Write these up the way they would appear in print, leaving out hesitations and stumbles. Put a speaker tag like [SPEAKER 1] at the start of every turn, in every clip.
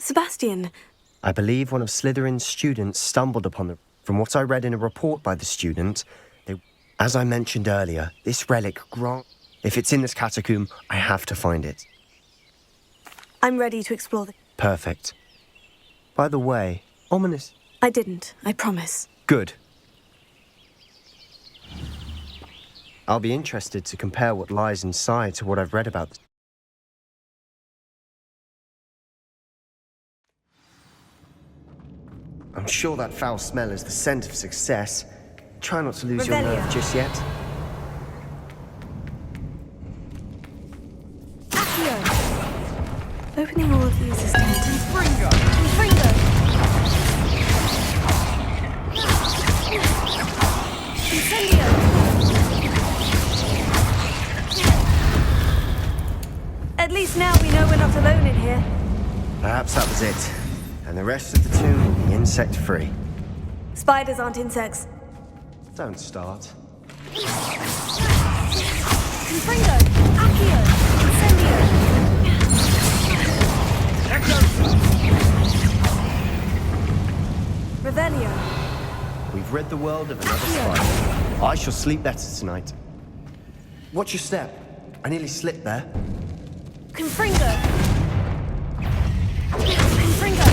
[SPEAKER 1] Sebastian,
[SPEAKER 2] I believe one of Slytherin's students stumbled upon the... From what I read in a report by the student, as I mentioned earlier, this relic grant... If it's in this catacomb, I have to find it.
[SPEAKER 1] I'm ready to explore the...
[SPEAKER 2] Perfect. By the way, ominous...
[SPEAKER 1] I didn't, I promise.
[SPEAKER 2] Good. I'll be interested to compare what lies inside to what I've read about. I'm sure that foul smell is the scent of success. Try not to lose your nerve just yet.
[SPEAKER 1] Accio! Opening all of these is tempting.
[SPEAKER 3] Fringo!
[SPEAKER 1] Fringo! Incendio! At least now we know we're not alone in here.
[SPEAKER 2] Perhaps that was it. And the rest of the tomb will be insect-free.
[SPEAKER 1] Spiders aren't insects.
[SPEAKER 2] Don't start.
[SPEAKER 1] Confringo! Accio! Incendio! Revelio!
[SPEAKER 2] We've rid the world of another spider. I shall sleep better tonight. Watch your step. I nearly slipped there.
[SPEAKER 1] Confringo! Confringo!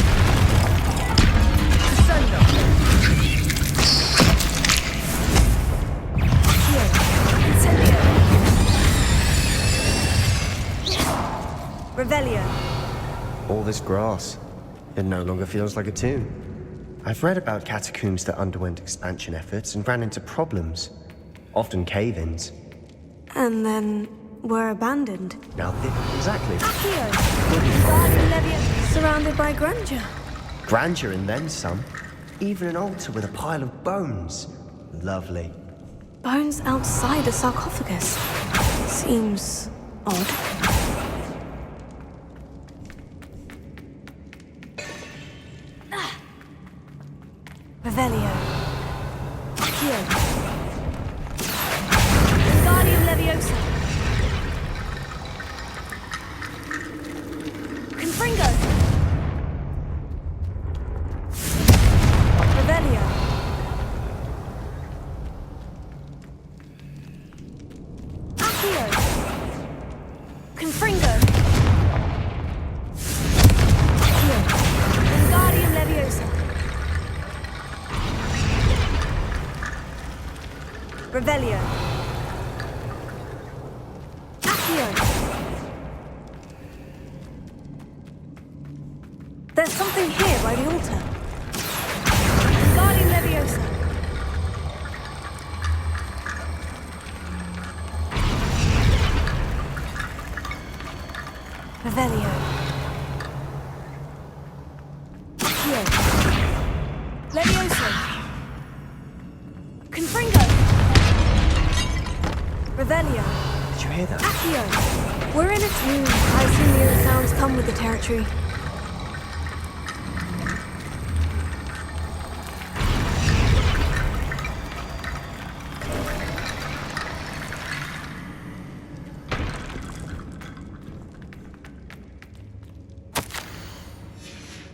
[SPEAKER 1] Revelio.
[SPEAKER 2] All this grass. It no longer feels like a tomb. I've read about catacombs that underwent expansion efforts and ran into problems. Often cave-ins.
[SPEAKER 1] And then were abandoned.
[SPEAKER 2] Now, exactly.
[SPEAKER 1] Accio! Guardian Levia, surrounded by grandeur.
[SPEAKER 2] Grandeur and then some. Even an altar with a pile of bones. Lovely.
[SPEAKER 1] Bones outside a sarcophagus. Seems odd. Revelio. Accio. Guardian Leviosa. Confringo. Revelio. Accio. Confringo. Accio. Guardian Leviosa. Revelio. Accio. There's something here by the altar. Guardian Leviosa. Revelio. Accio. Leviosa. Confringo. Revelio.
[SPEAKER 2] Did you hear that?
[SPEAKER 1] Accio. We're in a tomb. I assume the other sounds come with the territory.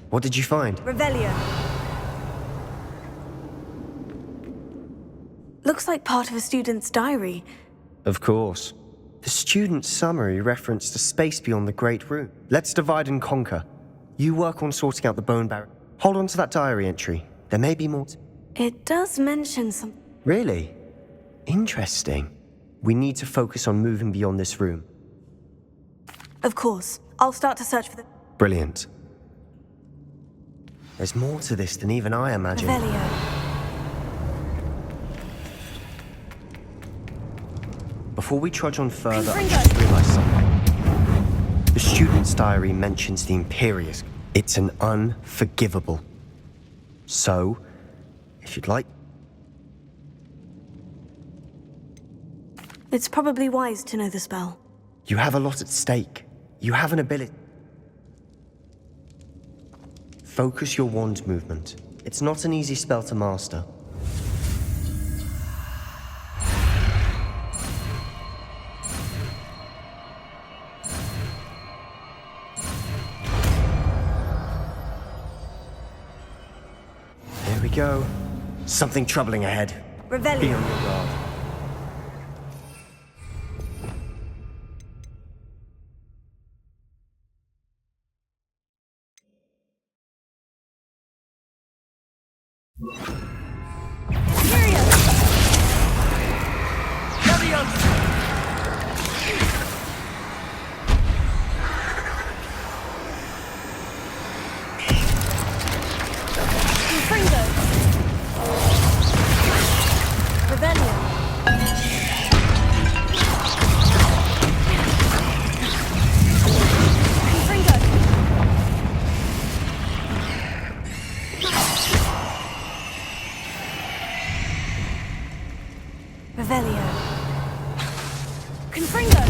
[SPEAKER 2] What did you find?
[SPEAKER 1] Revelio. Looks like part of a student's diary.
[SPEAKER 2] Of course. The student's summary referenced a space beyond the Great Room. Let's divide and conquer. You work on sorting out the bone barrier. Hold on to that diary entry. There may be more.
[SPEAKER 1] It does mention some...
[SPEAKER 2] Really? Interesting. We need to focus on moving beyond this room.
[SPEAKER 1] Of course. I'll start to search for the...
[SPEAKER 2] Brilliant. There's more to this than even I imagined.
[SPEAKER 1] Revelio.
[SPEAKER 2] Before we trudge on further, I
[SPEAKER 1] Confringo.
[SPEAKER 2] just realized something. The student's diary mentions the Imperius. It's an unforgivable. So, if you'd like...
[SPEAKER 1] It's probably wise to know the spell.
[SPEAKER 2] You have a lot at stake. You have an ability. Focus your wand movement. It's not an easy spell to master. Here we go. Something troubling ahead. Be on
[SPEAKER 1] Revelio.
[SPEAKER 2] your guard.
[SPEAKER 1] Imperio. Confringo. Revelio. Confringo. Revelio. Confringo.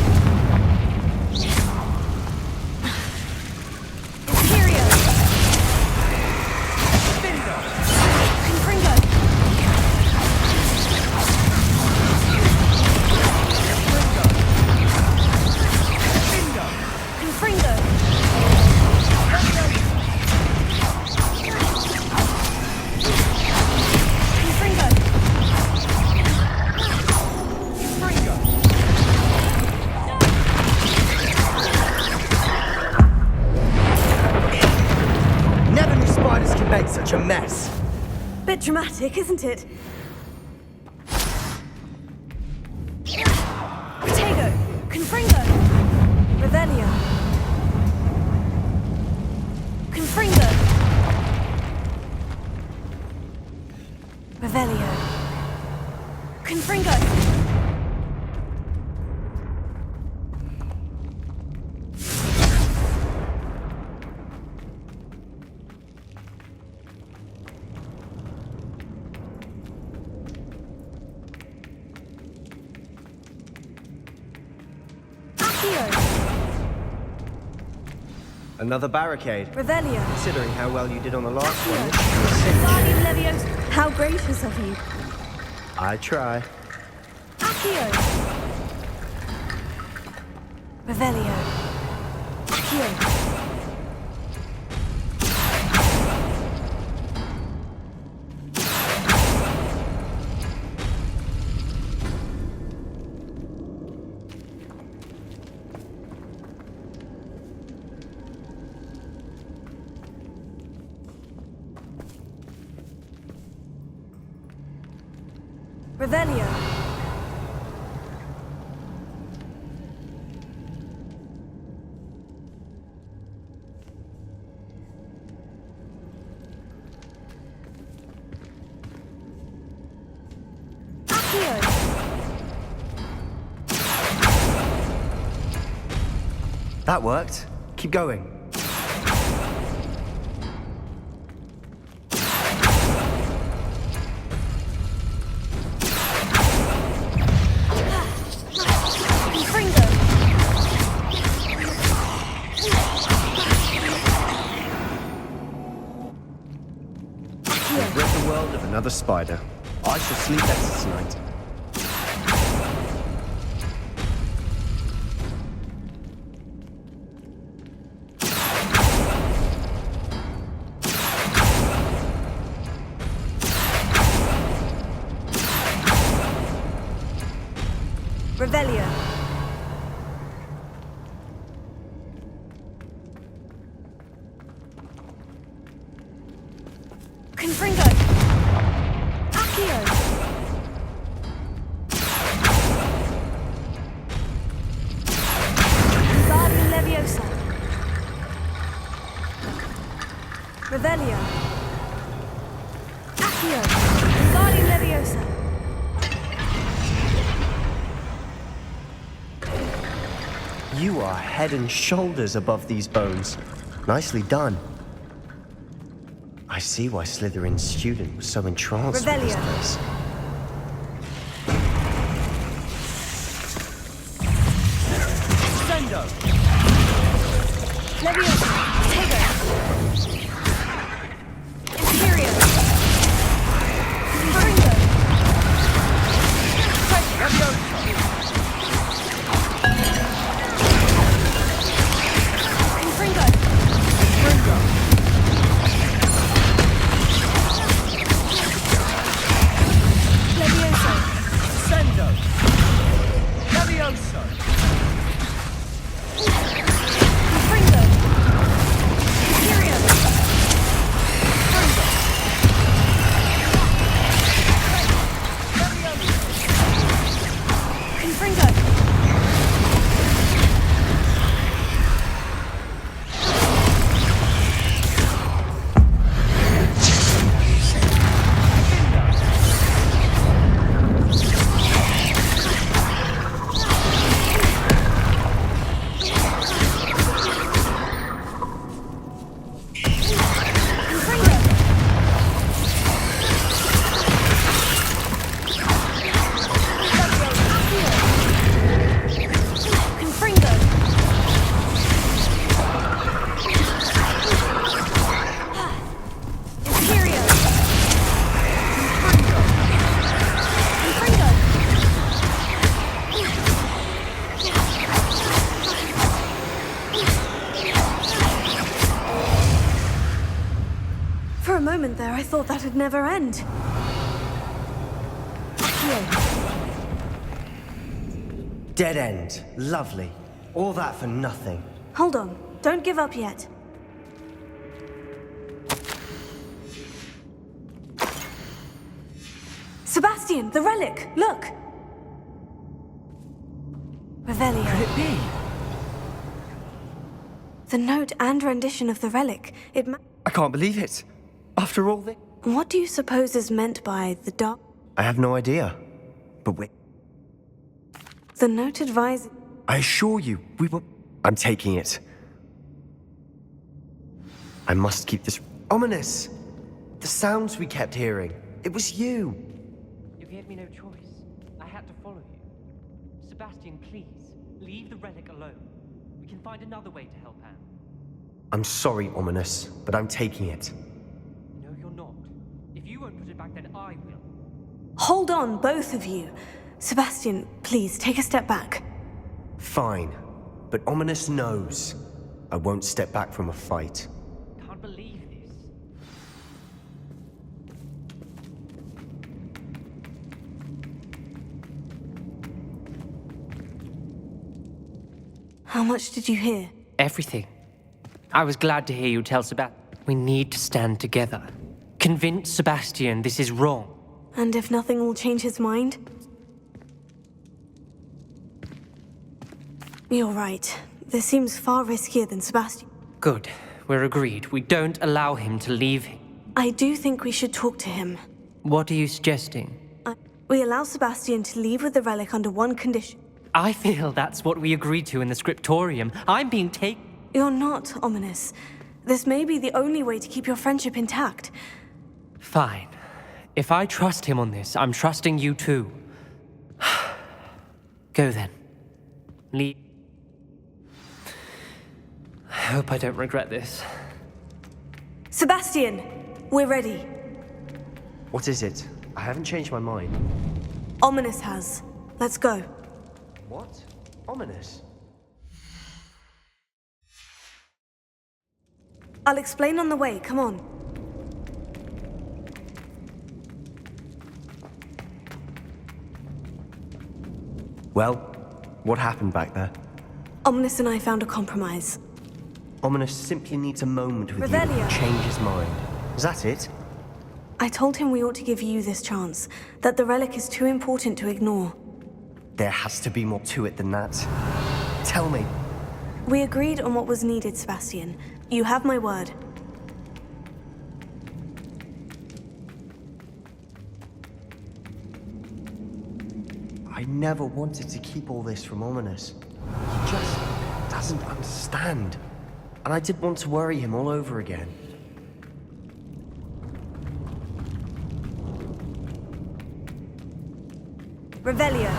[SPEAKER 1] Imperio. Confringo. Confringo. Confringo.
[SPEAKER 2] Never knew spiders can make such a mess.
[SPEAKER 1] Bit dramatic, isn't it? Protego. Confringo. Revelio. Confringo. Revelio. Confringo.
[SPEAKER 2] Another barricade.
[SPEAKER 1] Revelio.
[SPEAKER 2] Considering how well you did on the last one, this should be a cinch.
[SPEAKER 1] Guardian Leviosa. How gracious of you.
[SPEAKER 2] I try.
[SPEAKER 1] Accio. Revelio. Accio. Revelio. Accio.
[SPEAKER 2] That worked. Keep going.
[SPEAKER 1] Confringo.
[SPEAKER 2] We've rid the world of another spider. I shall sleep better tonight.
[SPEAKER 1] Revelio. Confringo. Accio. Guardian Leviosa. Revelio. Accio. Guardian Leviosa.
[SPEAKER 2] You are head and shoulders above these bones. Nicely done. I see why Slytherin's student was so entranced with this
[SPEAKER 1] Revelio.
[SPEAKER 2] place.
[SPEAKER 3] Sendo!
[SPEAKER 1] Leviosa. Protego. Imperio. Confringo. Confringo. I thought that'd never end. Here.
[SPEAKER 2] Dead end. Lovely. All that for nothing.
[SPEAKER 1] Hold on. Don't give up yet. Sebastian, the relic! Look! Revelio.
[SPEAKER 3] Could it be?
[SPEAKER 1] The note and rendition of the relic.
[SPEAKER 2] I can't believe it. After all this...
[SPEAKER 1] What do you suppose is meant by the dark?
[SPEAKER 2] I have no idea. But wait.
[SPEAKER 1] The note advises...
[SPEAKER 2] I assure you, we will... I'm taking it. I must keep this... Ominous! The sounds we kept hearing. It was you.
[SPEAKER 3] You gave me no choice. I had to follow you. Sebastian, please, leave the relic alone. We can find another way to help Anne.
[SPEAKER 2] I'm sorry, Ominous, but I'm taking it.
[SPEAKER 3] No, you're not. If you won't put it back, then I will.
[SPEAKER 1] Hold on, both of you. Sebastian, please, take a step back.
[SPEAKER 2] Fine. But Ominous knows. I won't step back from a fight.
[SPEAKER 3] Can't believe this.
[SPEAKER 1] How much did you hear?
[SPEAKER 3] Everything. I was glad to hear you tell Sebastian. We need to stand together. Convince Sebastian this is wrong.
[SPEAKER 1] And if nothing will change his mind? You're right. This seems far riskier than Sebastian.
[SPEAKER 3] Good. We're agreed. We don't allow him to leave.
[SPEAKER 1] I do think we should talk to him.
[SPEAKER 3] What are you suggesting?
[SPEAKER 1] We allow Sebastian to leave with the relic under one condition.
[SPEAKER 3] I feel that's what we agreed to in the scriptorium. I'm being taken...
[SPEAKER 1] You're not, Ominous. This may be the only way to keep your friendship intact.
[SPEAKER 3] Fine. If I trust him on this, I'm trusting you too. Go then. Leave. I hope I don't regret this.
[SPEAKER 1] Sebastian! We're ready.
[SPEAKER 2] What is it? I haven't changed my mind.
[SPEAKER 1] Ominous has. Let's go.
[SPEAKER 2] What? Ominous?
[SPEAKER 1] I'll explain on the way, come on.
[SPEAKER 2] Well, what happened back there?
[SPEAKER 1] Ominous and I found a compromise.
[SPEAKER 2] Ominous simply needs a moment with
[SPEAKER 1] Revelio.
[SPEAKER 2] you to change his mind. Is that it?
[SPEAKER 1] I told him we ought to give you this chance, that the relic is too important to ignore.
[SPEAKER 2] There has to be more to it than that. Tell me.
[SPEAKER 1] We agreed on what was needed, Sebastian. You have my word.
[SPEAKER 2] I never wanted to keep all this from Ominous. He just doesn't understand. And I didn't want to worry him all over again.
[SPEAKER 1] Revelio.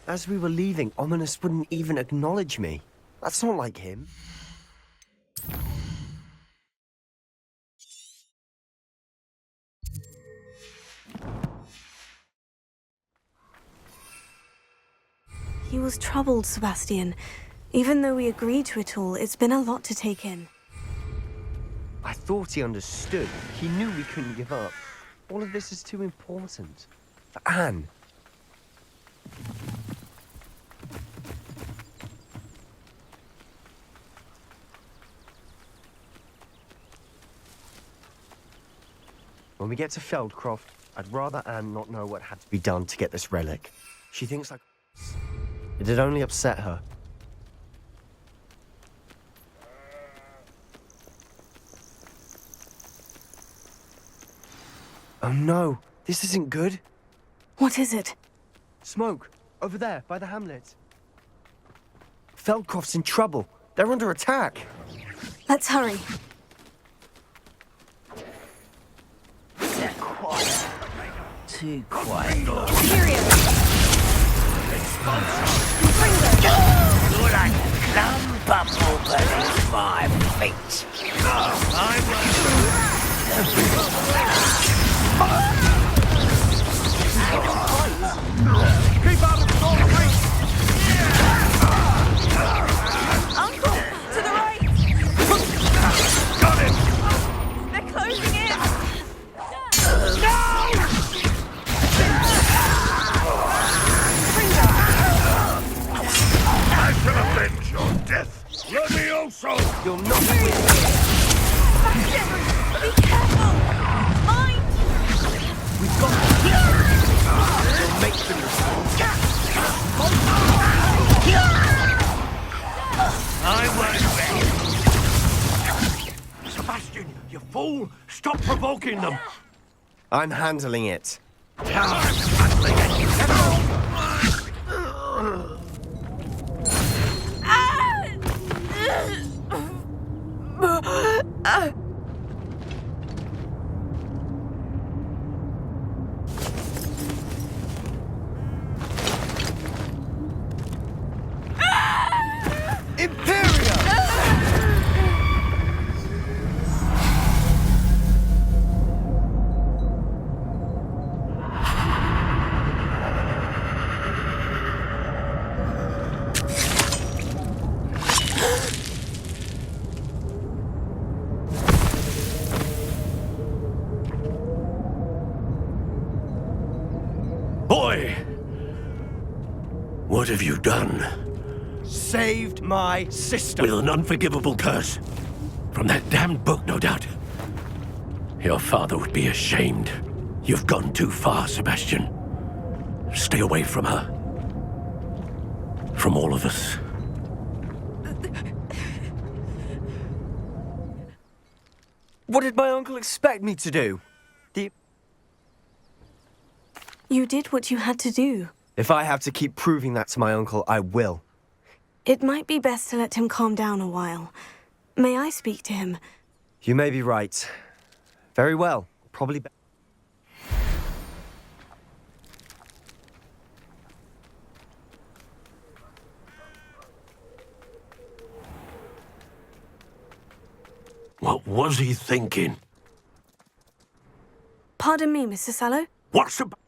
[SPEAKER 2] As we were leaving, Ominous wouldn't even acknowledge me. That's not like him.
[SPEAKER 1] He was troubled, Sebastian. Even though we agreed to it all, it's been a lot to take in.
[SPEAKER 2] I thought he understood. He knew we couldn't give up. All of this is too important. For Anne. Well, When we get to Feldcroft, I'd rather Anne not know what had to be done to get this relic. She thinks like... It'd only upset her. Oh no, this isn't good.
[SPEAKER 1] What is it?
[SPEAKER 2] Smoke, over there, by the hamlet. Feldcroft's in trouble. They're under attack.
[SPEAKER 1] Let's hurry.
[SPEAKER 4] Too quiet.
[SPEAKER 1] Period.
[SPEAKER 4] You're like plum bubble beneath my feet.
[SPEAKER 5] Keep out of Storm Creek!
[SPEAKER 1] Uncle, to the right.
[SPEAKER 5] Got him!
[SPEAKER 1] They're closing in.
[SPEAKER 5] I shall avenge your death! Let me also!
[SPEAKER 2] You'll not
[SPEAKER 1] Be careful. Mind.
[SPEAKER 2] We've got them. We'll make them respond.
[SPEAKER 5] I won't. Sebastian, you fool! Stop provoking them!
[SPEAKER 2] I'm handling it.
[SPEAKER 5] Boy! What have you done?
[SPEAKER 2] Saved my sister.
[SPEAKER 5] With an unforgivable curse. From that damned book, no doubt. Your father would be ashamed. You've gone too far, Sebastian. Stay away from her. From all of us.
[SPEAKER 2] What did my uncle expect me to do?
[SPEAKER 1] You did what you had to do.
[SPEAKER 2] If I have to keep proving that to my uncle, I will.
[SPEAKER 1] It might be best to let him calm down a while. May I speak to him?
[SPEAKER 2] You may be right. Very well. Probably.
[SPEAKER 5] What was he thinking?
[SPEAKER 1] Pardon me, Mr. Sallow.
[SPEAKER 5] What's about...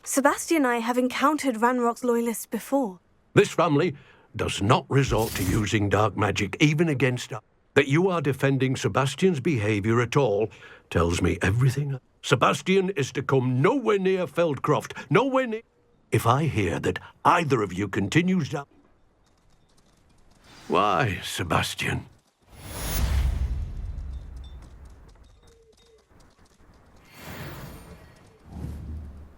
[SPEAKER 1] Sebastian and I have encountered Ranrock's loyalists before.
[SPEAKER 5] This family does not resort to using dark magic, even against us. That you are defending Sebastian's behavior at all tells me everything. Sebastian is to come nowhere near Feldcroft, nowhere near... If I hear that either of you continues down... Why, Sebastian?